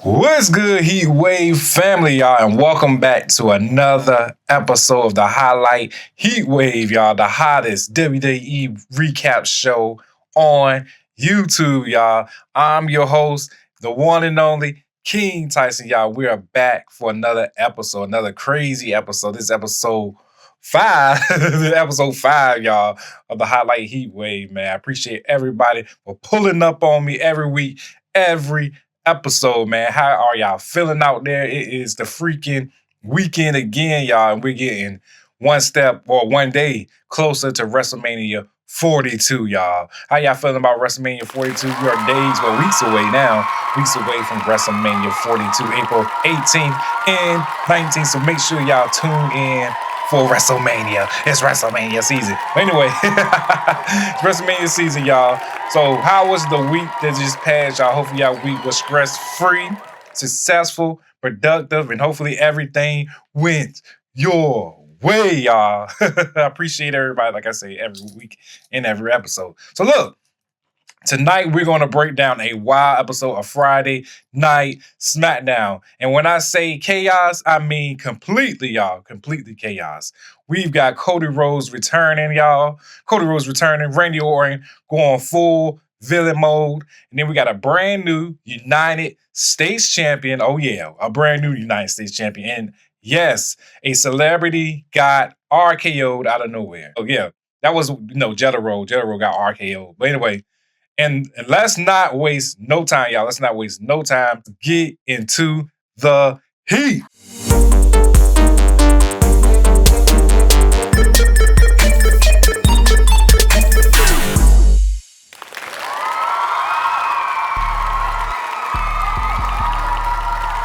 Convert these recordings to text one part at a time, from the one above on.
What's good, Heatwave family, y'all, and welcome back to another episode of the Highlight Heatwave, y'all, the hottest WWE recap show on YouTube, y'all. I'm your host, the one and only King Tyson, y'all. We are back for another episode, another crazy episode. This is episode 5, episode 5, y'all, of the Highlight Heatwave, man. I appreciate everybody for pulling up on me every week, every episode, man. How are y'all feeling out there? It is the freaking weekend again, y'all, and we're getting one step or one day closer to WrestleMania 42, y'all. How y'all feeling about WrestleMania 42? We are days, well, weeks away now. Weeks away from WrestleMania 42, April 18th and 19th. So make sure y'all tune in for WrestleMania. It's WrestleMania season. Anyway, it's WrestleMania season, y'all. So how was the week that just passed, y'all? Hopefully y'all week was stress-free, successful, productive, and hopefully everything went your way, y'all. I appreciate everybody, like I say, every week in every episode. So look, tonight, we're going to break down a wild episode of Friday Night SmackDown. And when I say chaos, I mean completely, y'all. Completely chaos. We've got Cody Rhodes returning, y'all. Cody Rhodes returning. Randy Orton going full villain mode. And then we got a brand new United States champion. Oh, yeah. A brand new United States champion. And yes, a celebrity got RKO'd out of nowhere. Oh, yeah. That was, Jetta Roll. Jetta Roll got RKO'd. But anyway, and let's not waste no time, y'all. Let's not waste no time to get into the heat.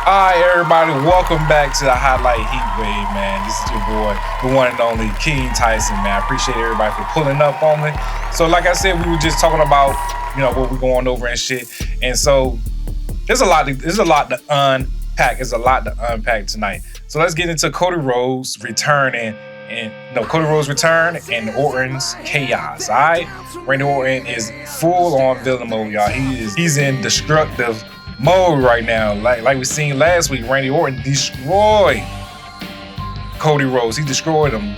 All right, everybody, welcome back to the Highlight Heatwave, man. This is your boy, the one and only King Tyson, man. I appreciate everybody for pulling up on me. So, like I said, we were just talking about, what we're going over and shit. And so, there's a lot to unpack. There's a lot to unpack tonight. So let's get into Cody Rhodes returning. Cody Rhodes return and Orton's chaos. All right, Randy Orton is full on villain mode, y'all. He's in destructive mode right now. Like we seen last week, Randy Orton destroyed Cody Rhodes. He destroyed him,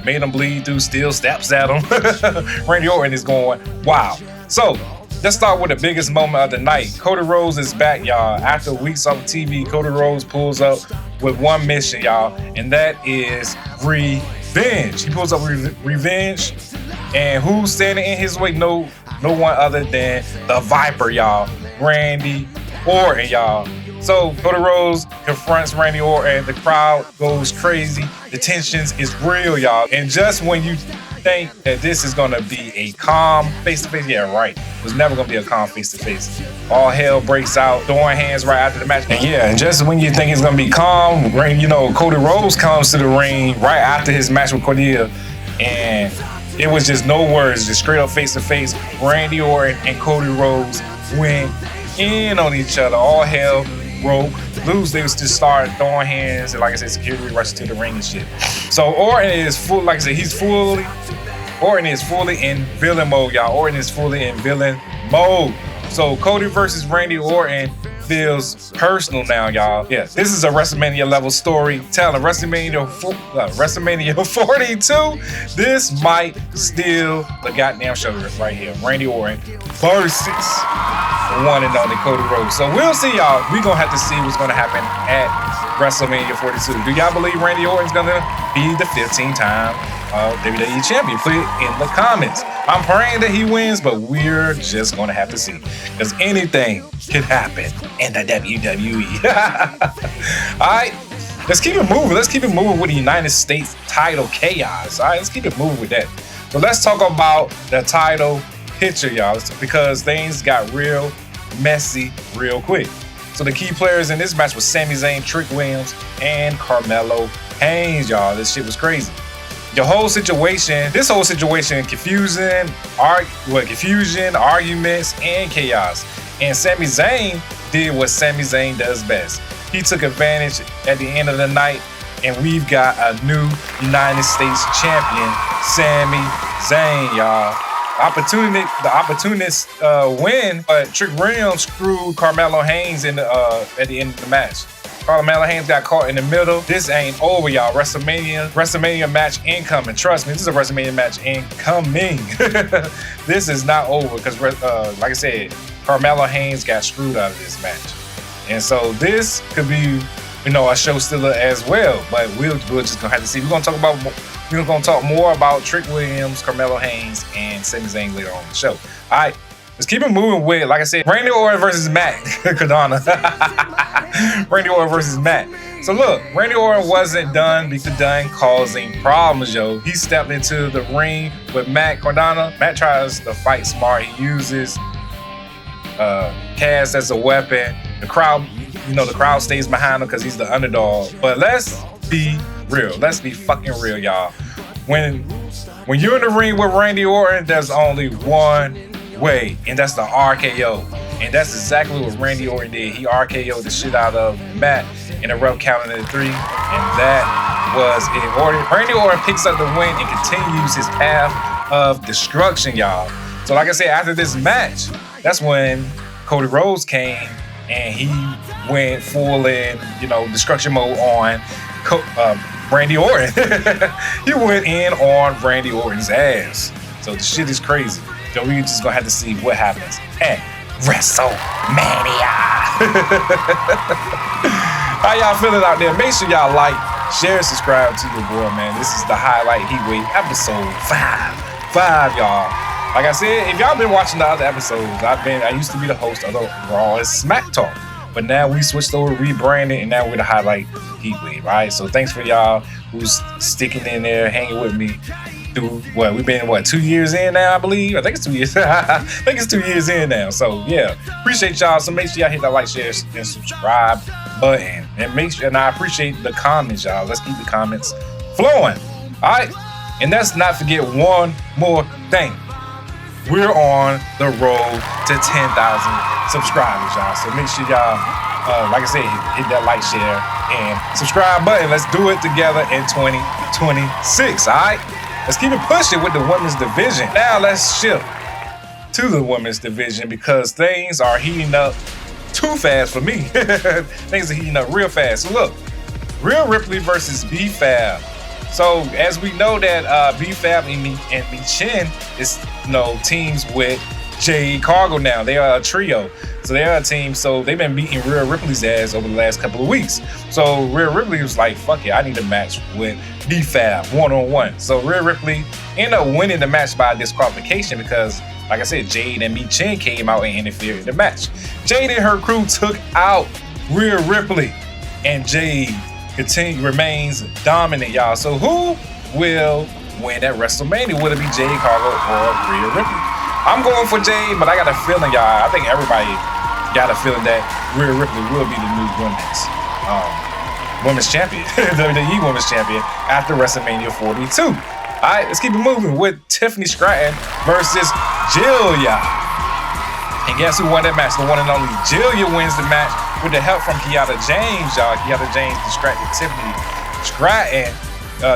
made him bleed through, still steps at him. Randy Orton is going wow. So let's start with the biggest moment of the night. Cody Rhodes is back, y'all. After weeks off TV, Cody Rhodes pulls up with one mission, y'all, and that is revenge. He pulls up revenge, and who's standing in his way? No one other than the Viper, y'all. Randy Orton, y'all. So Cody Rhodes confronts Randy Orton. The crowd goes crazy. The tensions is real, y'all. And just when you think that this is gonna be a calm face-to-face, yeah, right. It was never gonna be a calm face-to-face. All hell breaks out, throwing hands right after the match. And just when you think it's gonna be calm, Cody Rhodes comes to the ring right after his match with Cordelia, and it was just no words, just straight up face-to-face. Randy Orton and Cody Rhodes went in on each other. All hell broke loose. They was just start throwing hands, and like I said, security rushes to the ring and shit. So Orton is full, like I said, Orton is fully in villain mode, y'all. Orton is fully in villain mode. So Cody versus Randy Orton feels personal now, y'all. Yeah, this is a WrestleMania level storytelling. WrestleMania 42. This might steal the goddamn show right here. Randy Orton versus the one and only Cody Rhodes. So we'll see, y'all. We're gonna have to see what's gonna happen at WrestleMania 42. Do y'all believe Randy Orton's gonna be the 15-time WWE champion? Put it in the comments. I'm praying that he wins, but we're just gonna have to see, because anything can happen in the WWE. All right, let's keep it moving. Let's keep it moving with the United States title chaos. All right, let's keep it moving with that. So let's talk about the title picture, y'all, because things got real messy real quick. So the key players in this match was Sami Zayn, Trick Williams, and Carmelo Hayes, y'all. This shit was crazy. This whole situation, confusion, arguments, and chaos. And Sami Zayn did what Sami Zayn does best. He took advantage at the end of the night, and we've got a new United States champion, Sami Zayn, y'all. opportunist win, but Trick Williams screwed Carmelo Hayes at the end of the match. Carmelo Hayes got caught in the middle. This ain't over, y'all. WrestleMania match incoming. Trust me, this is a WrestleMania match incoming. This is not over because, like I said, Carmelo Hayes got screwed out of this match, and so this could be, a show stealer as well. But we're just gonna have to see. We're gonna talk more about Trick Williams, Carmelo Hayes, and Sami Zayn later on in the show. All right. Let's keep it moving with, like I said, Randy Orton versus Matt Cardona. Randy Orton versus Matt. So look, Randy Orton wasn't done causing problems, yo. He stepped into the ring with Matt Cardona. Matt tries to fight smart. He uses Cass as a weapon. The crowd stays behind him because he's the underdog. But let's be real. Let's be fucking real, y'all. When you're in the ring with Randy Orton, there's only one way, and that's the RKO. And that's exactly what Randy Orton did. He RKO'd the shit out of Matt in a rough count of 3, and that was it. Randy Orton picks up the win and continues his path of destruction, y'all. So like I said, after this match, that's when Cody Rhodes came and he went full in, destruction mode on Randy Orton. He went in on Randy Orton's ass. So the shit is crazy. So we just gonna have to see what happens at WrestleMania. How y'all feeling out there? Make sure y'all like, share, subscribe to your boy, man. This is the Highlight Heatwave episode 5, y'all. Like I said, if y'all been watching the other episodes, I used to be the host of the Raw Smack Talk, but now we switched over, rebranded, and now we're the Highlight Heatwave. All right, so thanks for y'all who's sticking in there, hanging with me. We've been 2 years in now, I believe. I think it's 2 years. I think it's 2 years in now. So yeah, appreciate y'all. So make sure y'all hit that like, share, and subscribe button, and I appreciate the comments, y'all. Let's keep the comments flowing. All right, and let's not forget one more thing. We're on the road to 10,000 subscribers, y'all. So make sure y'all, like I said, hit that like, share, and subscribe button. Let's do it together in 2026. All right. Let's keep it pushing with the women's division. Now let's shift to the women's division because things are heating up too fast for me. Things are heating up real fast. So look, Rhea Ripley versus B-Fab. So as we know that B-Fab and Michin is teams with Jade Cargill now. They are a trio. So they are a team. So they've been beating Rhea Ripley's ass over the last couple of weeks. So Rhea Ripley was like, fuck it, I need a match with B-Fab one-on-one. So Rhea Ripley ended up winning the match by disqualification because, like I said, Jade and Michin came out and interfered in the match. Jade and her crew took out Rhea Ripley, and Jade remains dominant, y'all. So who will win at WrestleMania? Will it be Jade Cargill or Rhea Ripley? I'm going for Jade, but I got a feeling, y'all. I think everybody got a feeling that Rhea Ripley will be the new women's champion, WWE Women's Champion after WrestleMania 42. All right, let's keep it moving with Tiffany Stratton versus Jillia. And guess who won that match? The one and only Jillia wins the match with the help from Kiana James, y'all. Kiana James distracted Tiffany Stratton.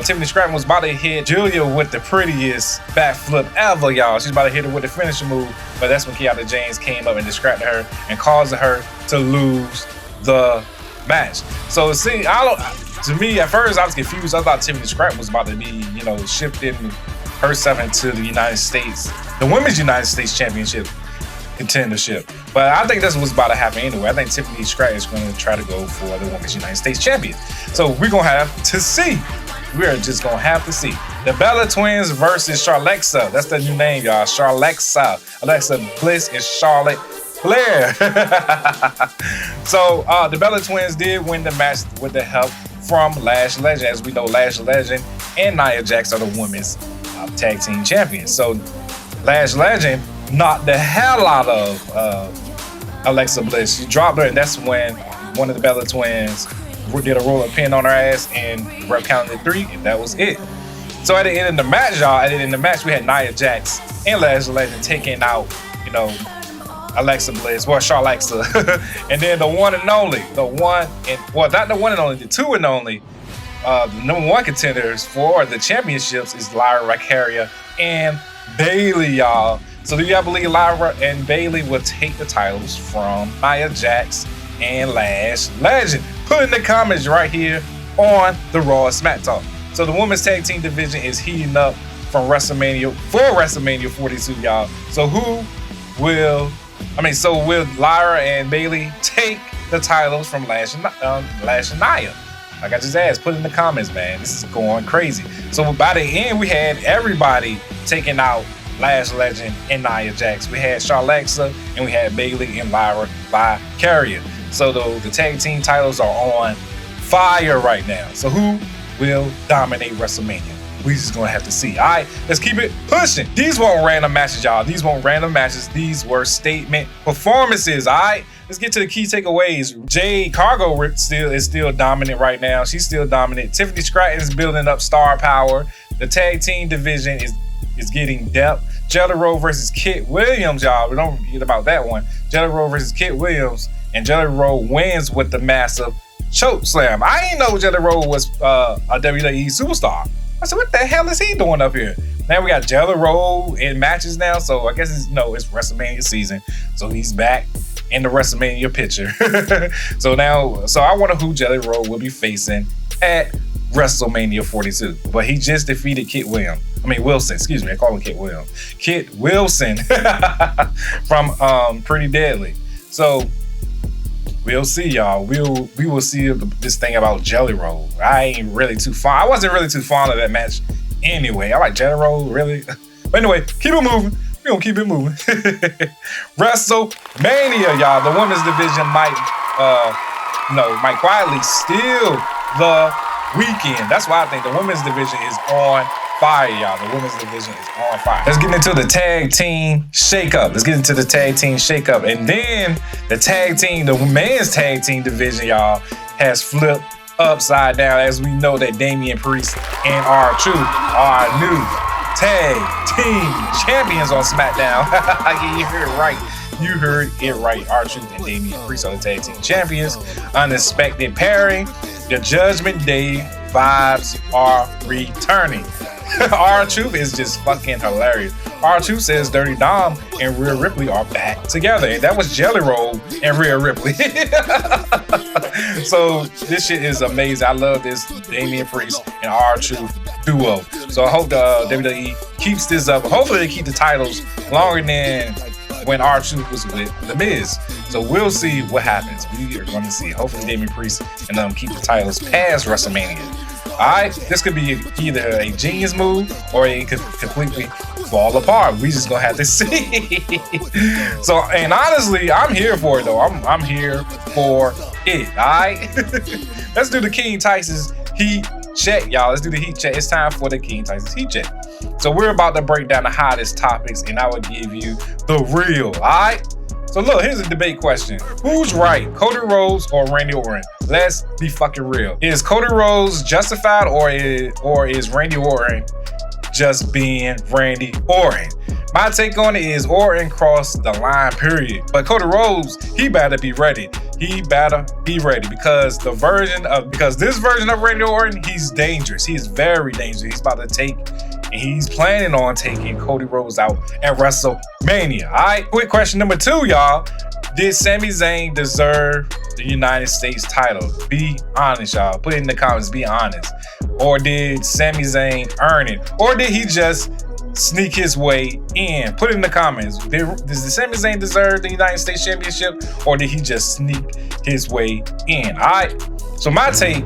Tiffany Stratton was about to hit Jillia with the prettiest backflip ever, y'all. She's about to hit her with the finishing move, but that's when Kiana James came up and distracted her and caused her to lose the match. So see, to me, at first I was confused. I thought Tiffany Stratton was about to be, shifting herself into the United States, the Women's United States Championship contendership. But I think that's what's about to happen anyway. I think Tiffany Stratton is going to try to go for the Women's United States Champion. So we're going to have to see. We're just going to have to see. The Bella Twins versus Charlexa. That's the new name, y'all. Charlexa. Alexa Bliss and Charlotte Flair. So the Bella Twins did win the match with the help from Lash Legend. As we know, Lash Legend and Nia Jax are the women's tag team champions. So Lash Legend knocked the hell out of Alexa Bliss. She dropped her, and that's when one of the Bella Twins did a roll-up pin on her ass and rep counted 3, and that was it. So at the end of the match, y'all, we had Nia Jax and Lash Legend taking out, Alexa Bliss, Charlexa. And then the one and only, not the one and only, the two and only, the number one contenders for the championships is Lyra Valkyria and Bayley, y'all. So do y'all believe Lyra and Bayley will take the titles from Nia Jax and Lash Legend? Put in the comments right here on the Raw SmackDown. So the women's tag team division is heating up from WrestleMania 42, y'all. So will Lyra and Bayley take the titles from Lash and Nia? Like I just asked, put in the comments, man. This is going crazy. So by the end, we had everybody taking out Lash Legend and Nia Jax. We had Charlexa and we had Bayley and Lyra by Carrier. So the tag team titles are on fire right now. So who will dominate WrestleMania? We just gonna have to see. All right, let's keep it pushing. These weren't random matches, y'all. These weren't random matches. These were statement performances. All right, let's get to the key takeaways. Jade Cargo is still dominant right now. She's still dominant. Tiffany Stratton is building up star power. The tag team division is getting depth. Jelly Roll versus Kit Williams, y'all. We don't forget about that one. Jelly Roll versus Kit Williams, and Jelly Roll wins with the massive choke slam. I didn't know Jelly Roll was a WWE superstar. I said, what the hell is he doing up here? Now we got Jelly Roll in matches now, so I guess it's WrestleMania season, so he's back in the WrestleMania picture. So I wonder who Jelly Roll will be facing at WrestleMania 42. But he just defeated Wilson, excuse me. I call him Kit Williams. Kit Wilson from Pretty Deadly. So we'll see, y'all. We will see this thing about Jelly Roll. I wasn't really too fond of that match anyway. I like Jelly Roll, really. But anyway, keep it moving. We're gonna keep it moving. WrestleMania, y'all. The women's division might quietly steal the weekend. That's why I think the women's division is on fire, y'all. The women's division is on fire. Let's get into the tag team shakeup. And then the men's tag team division, y'all, has flipped upside down, as we know that Damian Priest and R-Truth are our new tag team champions on SmackDown. You heard it right. You heard it right. R-Truth and Damian Priest are the tag team champions. Unexpected pairing. The Judgment Day vibes are returning. R-Truth is just fucking hilarious. R-Truth says Dirty Dom and Rhea Ripley are back together. And that was Jelly Roll and Rhea Ripley. So this shit is amazing. I love this Damian Priest and R-Truth duo. So I hope the WWE keeps this up. Hopefully they keep the titles longer than when R-Truth was with The Miz. So we'll see what happens. We are going to see. Hopefully Damian Priest and keep the titles past WrestleMania. Alright, this could be either a genius move or it could completely fall apart. We just gonna have to see. So, and honestly, I'm here for it though. I'm here for it. Alright, let's do the King Tyson's heat check, y'all. Let's do the heat check. It's time for the King Tyson's heat check. So we're about to break down the hottest topics, and I will give you the real. Alright. So look, here's a debate question. Who's right, Cody Rhodes or Randy Orton? Let's be fucking real. Is Cody Rhodes justified or is Randy Orton just being Randy Orton? My take on it is Orton crossed the line, period. But Cody Rhodes, he better be ready. He better be ready because this version of Randy Orton, he's dangerous. He's very dangerous. He's about to take and he's planning on taking Cody Rhodes out at WrestleMania. All right, quick question number 2, y'all. Did Sami Zayn deserve the United States title? Be honest, y'all. Put it in the comments, be honest. Or did Sami Zayn earn it? Or did he just sneak his way in? Put it in the comments. Does Sami Zayn deserve the United States Championship? Or did he just sneak his way in? All right, so my take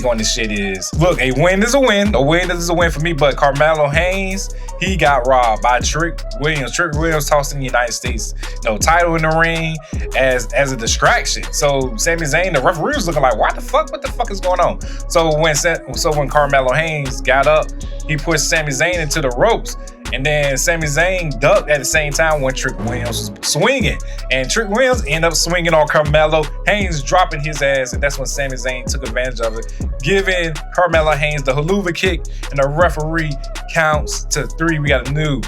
on this shit is, look, a win is a win. A win is a win for me, but Carmelo Hayes, he got robbed by Trick Williams. Trick Williams tossing the United States title in the ring as a distraction. So Sami Zayn, the referee, was looking like, what the fuck is going on? So when Carmelo Hayes got up, he pushed Sami Zayn into the ropes. And then Sami Zayn ducked at the same time when Trick Williams was swinging. And Trick Williams ended up swinging on Carmelo Hayes, dropping his ass. And that's when Sami Zayn took advantage of it, giving Carmelo Hayes the haluva kick. And the referee counts to 3. We got a new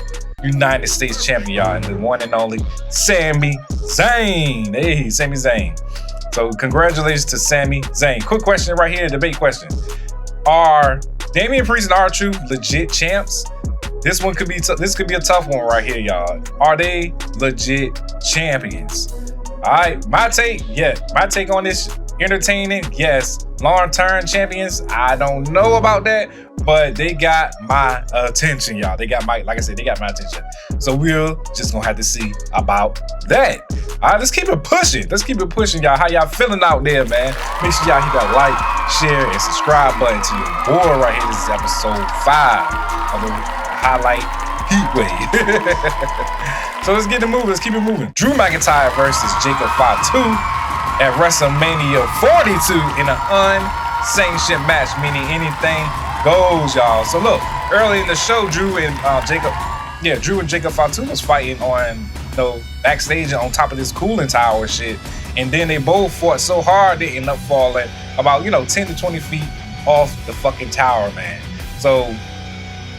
United States champion, y'all. And the one and only Sami Zayn. Hey, Sami Zayn. So congratulations to Sami Zayn. Quick question right here, debate question. Are Damian Priest and R-Truth legit champs? This could be a tough one right here, y'all. Are they legit champions? All right, my take on this: entertaining, yes. Long-term champions, I don't know about that, but they got my attention, y'all. Like I said, they got my attention. So we're just gonna have to see about that. All right, let's keep it pushing. Y'all. How y'all feeling out there, man? Make sure y'all hit that like, share, and subscribe button to your boy right here. This is episode 5 of the Highlight Heatwave. So let's get it moving. Let's keep it moving. Drew McIntyre versus Jacob Fatu at WrestleMania 42 in an unsanctioned match, meaning anything goes, y'all. So look, early in the show, Drew and Jacob Fatu was fighting on, backstage on top of this cooling tower shit, and then they both fought so hard they ended up falling about 10 to 20 feet off the fucking tower, man. So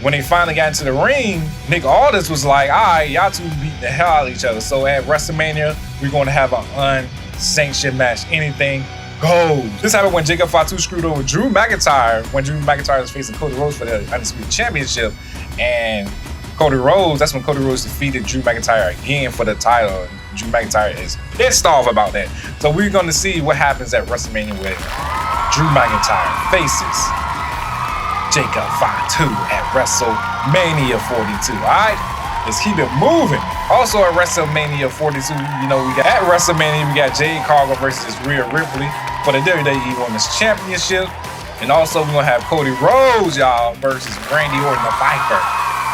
when they finally got into the ring, Nick Aldis was like, all right, y'all two beat the hell out of each other. So at WrestleMania, we're going to have an unsanctioned match. Anything goes. This happened when Jacob Fatu screwed over Drew McIntyre, when Drew McIntyre was facing Cody Rhodes for the Undisputed Championship. And that's when Cody Rhodes defeated Drew McIntyre again for the title. Drew McIntyre is pissed off about that. So we're going to see what happens at WrestleMania when Drew McIntyre faces Jacob Fatu at WrestleMania 42. All right, let's keep it moving. Also at WrestleMania 42, we got Jade Cargill versus Rhea Ripley for the WWE Women's Championship, and also we're gonna have Cody Rhodes, y'all, versus Randy Orton, the Viper,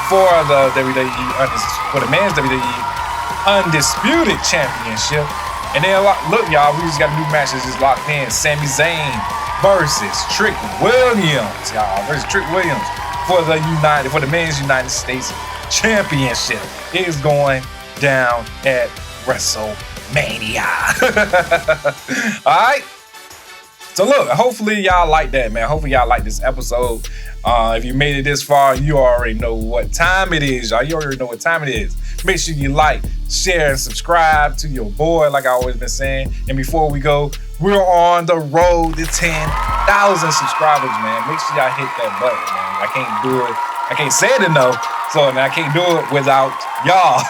for the men's WWE Undisputed Championship. And then look, y'all, we just got new matches just locked in. Sami Zayn versus Trick Williams, y'all, for the men's United States Championship. It is going down at WrestleMania. All right. So look, hopefully y'all like that, man. Hopefully y'all like this episode. If you made it this far, you already know what time it is, y'all. Make sure you like, share, and subscribe to your boy, like I always been saying. And before we go, we're on the road to 10,000 subscribers, man. Make sure y'all hit that button, man. I can't do it. I can't say it enough, so I can't do it without y'all.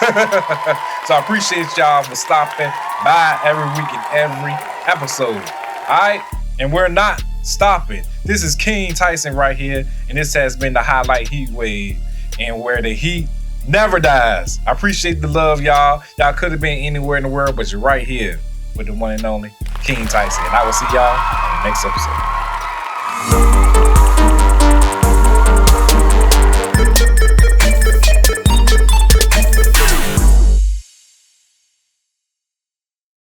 So I appreciate y'all for stopping by every week and every episode. All right? And we're not stopping. This is King Tyson right here, and this has been the Highlight Heatwave, and where the heat never dies. I appreciate the love, y'all. Y'all could have been anywhere in the world, but you're right here with the one and only King Tyson. And I will see y'all in the next episode.